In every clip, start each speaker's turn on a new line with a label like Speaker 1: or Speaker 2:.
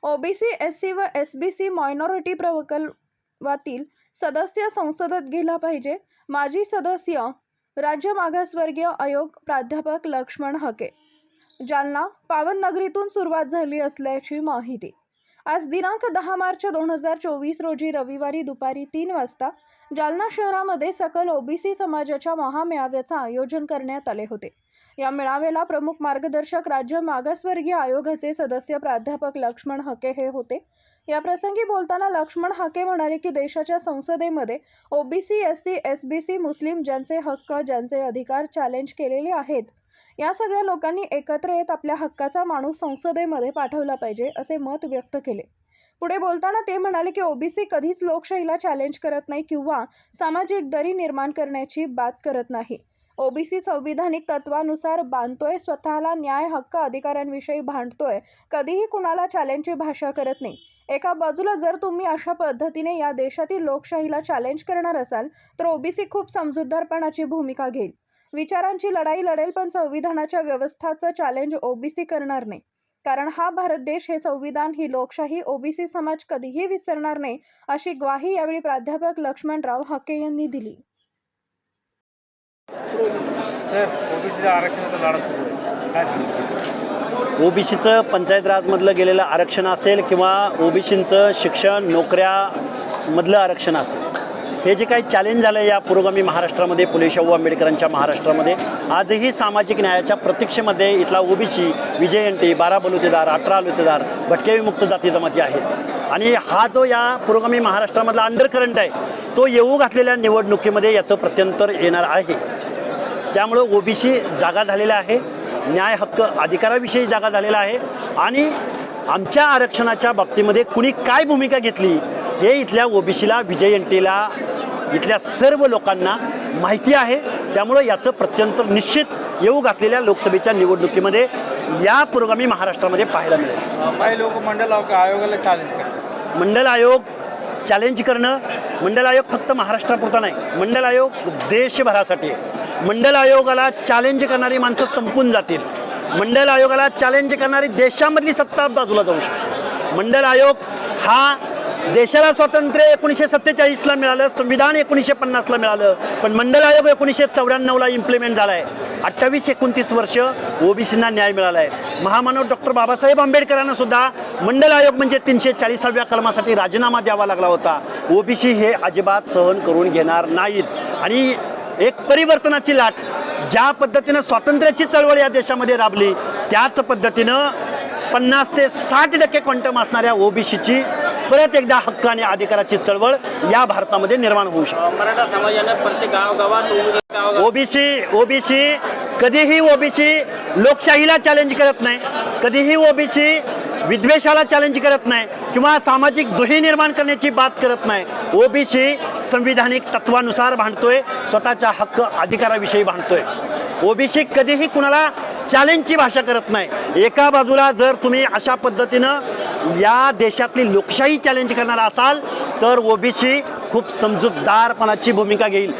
Speaker 1: OBC, SC व SBC minority प्रकल्पातील सदस्य संसदेत गेला पाहिजे. माजी सदस्य राज्य मागासवर्गीय आयोग प्राध्यापक लक्ष्मण हके. जालना पावन नगरीतून सुरुवात झाली असल्याची माहिती. आज दिनांक 10 मार्च 2024 रोजी रविवारी दुपारी 3 वाजता जालना शहरामध्ये सकल ओबीसी समाजाच्या महामेळाव्याचे आयोजन करण्यात आले होते. या मेळाव्याला प्रमुख मार्गदर्शक राज्य मागासवर्गीय आयोगाचे सदस्य प्राध्यापक लक्ष्मण हके हे होते. या प्रसंगी बोलताना लक्ष्मण हके म्हणाले की देशाच्या संसदेमध्ये ओबीसी, एससी, एसबीसी, मुस्लिम ज्यांचे हक्क, ज्यांचे अधिकार चॅलेंज केलेले आहेत, या सगळ्या लोकांनी एकत्र येत आपल्या हक्काचा माणूस संसदेमध्ये पाठवला पाहिजे असे मत व्यक्त केले. पुढे बोलताना ते म्हणाले की ओबीसी कधीच लोकशाहीला चॅलेंज करत नाही किंवा सामाजिक दरी निर्माण करण्याची बात करत नाही. ओबीसी संविधानिक तत्वानुसार बांधतोय, स्वतःला न्याय, हक्क, अधिकारांविषयी भांडतोय, कधीही कुणाला चॅलेंजची भाषा करत नाही. एका बाजूला जर तुम्ही अशा पद्धतीने या देशातील लोकशाहीला चॅलेंज करणार असाल तर ओबीसी खूप समजूतदारपणाची भूमिका घेईल, विचारांची लढाई लढेल, पण संविधानाच्या व्यवस्थाचं चॅलेंज ओबीसी करणार नाही. कारण हा भारत देश, हे संविधान, ही लोकशाही ओबीसी समाज कधीही विसरणार नाही, अशी ग्वाही यावेळी प्राध्यापक लक्ष्मणराव हके यांनी दिली.
Speaker 2: सर, ओबीसीच्या आरक्षणाचा लढा सुरू आहे, काय सांगतो?
Speaker 3: ओबीसीचं पंचायत राजमधलं गेलेलं आरक्षण असेल किंवा ओबीसींचं शिक्षण, नोकऱ्यामधलं आरक्षण असेल, हे जे काही चॅलेंज झालं या पुरोगामी महाराष्ट्रामध्ये, फुले शाहू आंबेडकरांच्या महाराष्ट्रामध्ये, आजही सामाजिक न्यायाच्या प्रतीक्षेमध्ये इथला ओबीसी, विजयंती, 12 बलुतेदार, 18 बलुतेदार, भटके विमुक्त जाती जमाती आहेत. आणि हा जो या पुरोगामी महाराष्ट्रामधला अंडरकरंट आहे, तो येऊ घातलेल्या निवडणुकीमध्ये याचं प्रत्यंतर येणार आहे. त्यामुळं ओबीसी जागा झालेला आहे, न्याय, हक्क, अधिकाराविषयी जागा झालेला आहे. आणि आमच्या आरक्षणाच्या बाबतीमध्ये कुणी काय भूमिका घेतली हे इथल्या ओबीसीला, विजयंतीला, इथल्या सर्व लोकांना माहिती आहे. त्यामुळं याचं प्रत्यंतर निश्चित येऊ घातलेल्या लोकसभेच्या निवडणुकीमध्ये या पुरोगामी महाराष्ट्रामध्ये पाहायला मिळेल.
Speaker 2: काही लोक मंडल आयोगाला चॅलेंज करतात.
Speaker 3: मंडल आयोग चॅलेंज करणं, मंडल आयोग फक्त महाराष्ट्रापुरता नाही, मंडल आयोग देशभरासाठी आहे. मंडल आयोगाला चॅलेंज करणारी माणसं संपून जातील. मंडल आयोगाला चॅलेंज करणारी देशामधली सत्ता बाजूला जाऊ शकते. मंडल आयोग हा देशाला स्वातंत्र्य 1947ला मिळालं, संविधान 1950ला मिळालं, पण मंडल आयोग 1994ला इम्प्लिमेंट झाला आहे. 28-29 वर्ष ओबीसींना न्याय मिळाला आहे. महामानव डॉक्टर बाबासाहेब आंबेडकरांना सुद्धा मंडल आयोग म्हणजे 340व्या कलमासाठी राजीनामा द्यावा लागला होता. ओबीसी हे अजिबात सहन करून घेणार नाहीत. आणि एक परिवर्तनाची लाट, ज्या पद्धतीनं स्वातंत्र्याची चळवळ या देशामध्ये राबली, त्याच पद्धतीनं 50 ते 60% क्वांटम असणाऱ्या ओबीसीची परत एकदा हक्क आणि अधिकाराची चळवळ या भारतामध्ये निर्माण होऊ शकते.
Speaker 4: मराठा समाजानं प्रत्येक गावागावात
Speaker 3: ओबीसी कधीही ओबीसी लोकशाहीला चॅलेंज करत नाही, कधीही ओबीसी विद्वेषाला चॅलेंज करत नाही किंवा सामाजिक दुही निर्माण करण्याची बात करत नाही. ओबीसी संविधानिक तत्वानुसार भांडतोय, स्वतःच्या हक्क अधिकाराविषयी भांडतोय. ओबीसी कधीही कुणाला चॅलेंजची भाषा करत नाही. एका बाजूला जर तुम्ही अशा पद्धतीनं या देशातली लोकशाही चॅलेंज करणार असाल तर ओबीसी खूप समजूतदारपणाची भूमिका घेईल.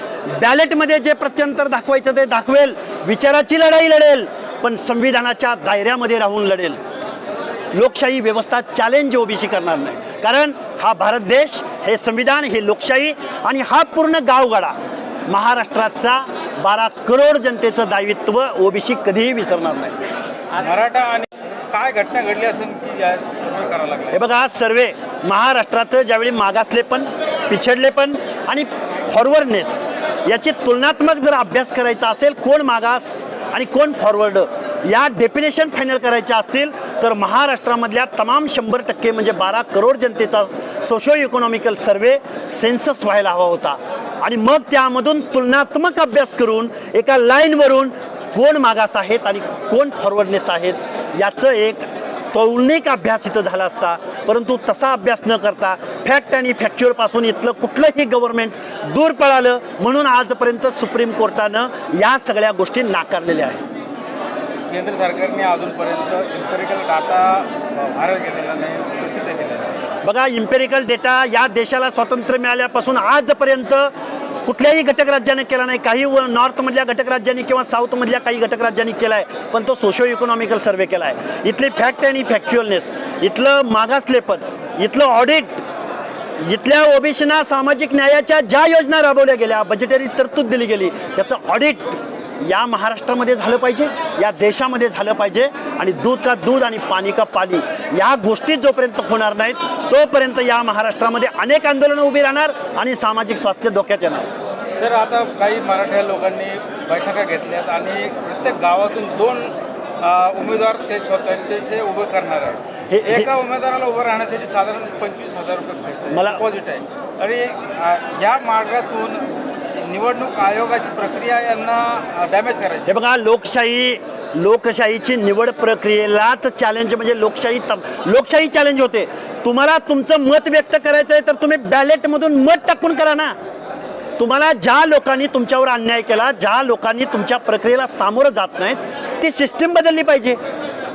Speaker 3: बॅलेटमध्ये जे प्रत्यंतर दाखवायचं ते दाखवेल, विचाराची लढाई लढेल, पण संविधानाच्या दायऱ्यामध्ये राहून लढेल. लोकशाही व्यवस्था चॅलेंज ओबीसी करणार नाही. कारण हा भारत देश, हे संविधान, हे लोकशाही आणि हा पूर्ण गावगाडा, महाराष्ट्राचा 12 करोड जनतेचं दायित्व ओबीसी कधीही विसरणार नाही.
Speaker 2: मराठा आणि काय घटना घडली असेल की या सर्व करावं लागलं?
Speaker 3: हे बघा, हा सर्वे महाराष्ट्राचं ज्यावेळी मागासलेपण, पिछडलेपण आणि फॉरवर्डनेस याची तुलनात्मक जर अभ्यास करायचा असेल, कोण मागास आणि कोण फॉरवर्ड या डेफिनेशन फायनल करायच्या असतील तर महाराष्ट्रामधल्या तमाम 100% म्हणजे 12 करोड जनतेचा सोशो इकॉनॉमिकल सर्वे, सेन्सस व्हायला हवा होता. आणि मग त्यामधून तुलनात्मक अभ्यास करून एका लाईनवरून कोण मागास आहेत आणि कोण फॉरवर्डनेस आहेत याचं एक तौलनिक अभ्यास इथं झाला असता. परंतु तसा अभ्यास न करता फॅक्ट आणि फॅक्च्युअलपासून इथलं कुठलंही गव्हर्नमेंट दूर पळालं, म्हणून आजपर्यंत सुप्रीम कोर्टानं या सगळ्या गोष्टी नाकारलेल्या आहेत.
Speaker 2: केंद्र सरकारने अजूनपर्यंत इम्पेरिकल डाटा व्हायरल केलेला नाही, प्रसिद्ध केलेला नाही.
Speaker 3: बघा, इम्पेरिकल डेटा या देशाला स्वातंत्र्य मिळाल्यापासून आजपर्यंत कुठल्याही घटक राज्याने केला नाही. काही नॉर्थमधल्या घटक राज्यांनी किंवा साऊथमधल्या काही घटक राज्यांनी केला आहे, पण तो सोशो इकॉनॉमिकल सर्वे केला आहे. इथली फॅक्ट आणि फॅक्च्युअलनेस, इथलं मागासलेपण, इथलं ऑडिट, इथल्या ओबीसीना सामाजिक न्यायाच्या ज्या योजना राबवल्या गेल्या, बजेटरी तरतूद दिली गेली, त्याचं ऑडिट या महाराष्ट्रामध्ये झालं पाहिजे, या देशामध्ये झालं पाहिजे. आणि दूध का दूध आणि पाणी का पाणी या गोष्टी जोपर्यंत होणार नाहीत तोपर्यंत या महाराष्ट्रामध्ये अनेक आंदोलनं उभी राहणार आणि सामाजिक स्वास्थ्य धोक्यात येणार.
Speaker 2: सर, आता काही मराठा लोकांनी बैठका घेतल्यात आणि प्रत्येक गावातून 2 उमेदवार ते स्वतःचे उभे करणार आहे. एका उमेदवाराला उभं राहण्यासाठी साधारण 25,000 रुपये खर्च
Speaker 3: मला
Speaker 2: डिपॉझिट आहे. आणि या मार्गातून निवडणूक आयोगाची प्रक्रिया यांना डॅमेज करायची.
Speaker 3: हे बघा, लोकशाहीची निवड प्रक्रियेलाच चॅलेंज म्हणजे लोकशाही चॅलेंज होते. तुम्हाला तुमचं मत व्यक्त करायचं आहे तर तुम्ही बॅलेटमधून मत टाकून करा ना. तुम्हाला ज्या लोकांनी तुमच्यावर अन्याय केला, ज्या लोकांनी तुमच्या प्रक्रियेला सामोरं जात नाहीत, ती सिस्टीम बदलली पाहिजे.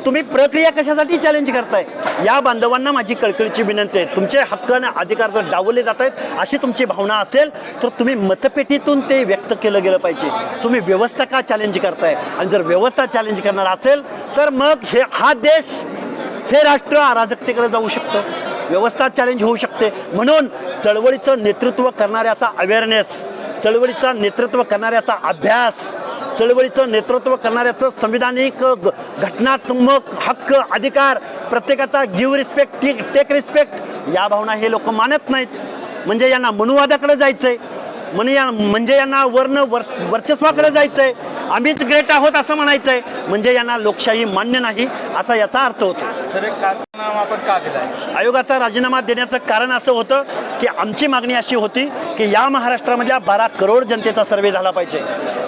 Speaker 3: तुम्ही प्रक्रिया कशासाठी चॅलेंज करताय? या बांधवांना माझी कळकळीची विनंती आहे, तुमचे हक्क आणि अधिकार जर डावलले जात आहेत अशी तुमची भावना असेल तर तुम्ही मतपेटीतून ते व्यक्त केलं गेलं पाहिजे. तुम्ही व्यवस्था का चॅलेंज करताय? आणि जर व्यवस्था चॅलेंज करणार असेल तर मग हा देश, हे राष्ट्र अराजकतेकडे जाऊ शकतं, व्यवस्था चॅलेंज होऊ शकते. म्हणून चळवळीचं नेतृत्व करणाऱ्याचा अवेअरनेस, चळवळीचं नेतृत्व करणाऱ्याचा अभ्यास, चळवळीचं नेतृत्व करणाऱ्याचं संविधानिक घटनात्मक हक्क अधिकार, प्रत्येकाचा गिव्ह रिस्पेक्ट टेक रिस्पेक्ट, या भावना हे लोक मानत नाहीत. म्हणजे यांना मनुवादाकडे जायचं आहे, म्हणजे यांना वर्चस्वाकडे जायचं आहे, आम्हीच ग्रेट आहोत असं म्हणायचं आहे, म्हणजे यांना लोकशाही मान्य नाही असा याचा अर्थ होतो.
Speaker 2: सर, एक राजीनामा आपण का दिला आहे?
Speaker 3: आयोगाचा राजीनामा देण्याचं कारण असं होतं की आमची मागणी अशी होती की या महाराष्ट्रामधल्या 12 करोड जनतेचा सर्वे झाला पाहिजे.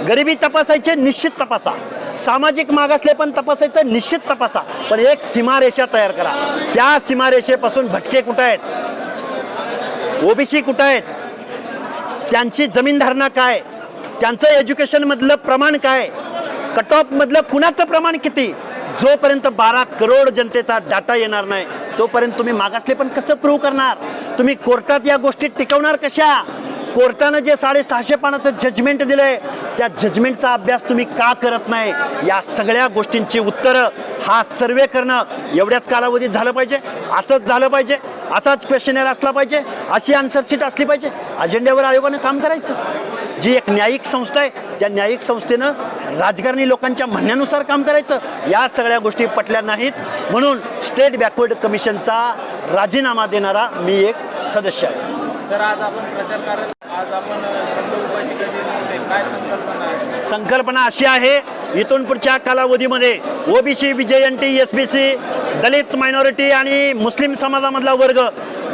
Speaker 3: गरिबी तपासायचे, निश्चित तपासा. सामाजिक मागासलेपण तपासायचं, निश्चित तपासा. पण एक सीमारेषा तयार करा. त्या सीमारेषेपासून भटके कुठं आहेत, ओबीसी कुठं आहेत, त्यांची जमीनधारणा काय, त्यांचं एज्युकेशनमधलं प्रमाण काय, कट ऑफमधलं कुणाचं प्रमाण किती, जोपर्यंत 12 करोड जनतेचा डाटा येणार नाही तोपर्यंत तुम्ही मागासलेपण कसं प्रूव्ह करणार? तुम्ही कोर्टात या गोष्टी टिकवणार कशा? कोर्टानं जे 650 पानाचं जजमेंट दिलंय त्या जजमेंटचा अभ्यास तुम्ही का करत नाही? या सगळ्या गोष्टींची उत्तरं हा सर्वे करणं एवढ्याच कालावधीत झालं पाहिजे, असंच झालं पाहिजे, असाच क्वेश्चनर असला पाहिजे, अशी आन्सरशीट असली पाहिजे. अजेंड्यावर आयोगानं काम करायचं. जी एक न्यायिक संस्था आहे त्या न्यायिक संस्थेनं राजकारणी लोकांच्या म्हणण्यानुसार काम करायचं. या सगळ्या गोष्टी पटल्या नाहीत म्हणून स्टेट बॅकवर्ड कमिशनचा राजीनामा देणारा मी एक सदस्य आहे.
Speaker 4: सर, आज आपण प्रचार करत, आज आपण 100 रुपयाची गजर, काय संकल्पना आहे?
Speaker 3: संकल्पना अशी आहे, इथून पुढच्या कालावधीमध्ये ओबीसी, BJNT, SBC, दलित मायनॉरिटी आणि मुस्लिम समाजामधला वर्ग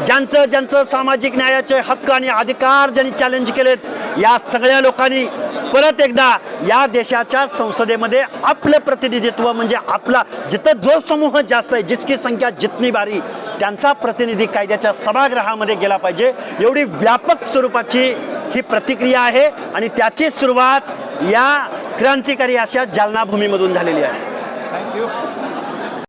Speaker 3: ज्यांचं सामाजिक न्यायाचे हक्क आणि अधिकार ज्यांनी चॅलेंज केलेत, या सगळ्या लोकांनी परत एकदा या देशाच्या संसदेमध्ये आपलं प्रतिनिधित्व, म्हणजे आपला जिथं जो समूह जास्त आहे, जिसकी संख्या जितनी भारी, त्यांचा प्रतिनिधी कायद्याच्या सभागृहामध्ये गेला पाहिजे. एवढी व्यापक स्वरूपाची ही प्रतिक्रिया आहे आणि त्याची सुरुवात या क्रांतिकारी अशा जालना भूमीमधून झालेली आहे.
Speaker 2: थँक्यू.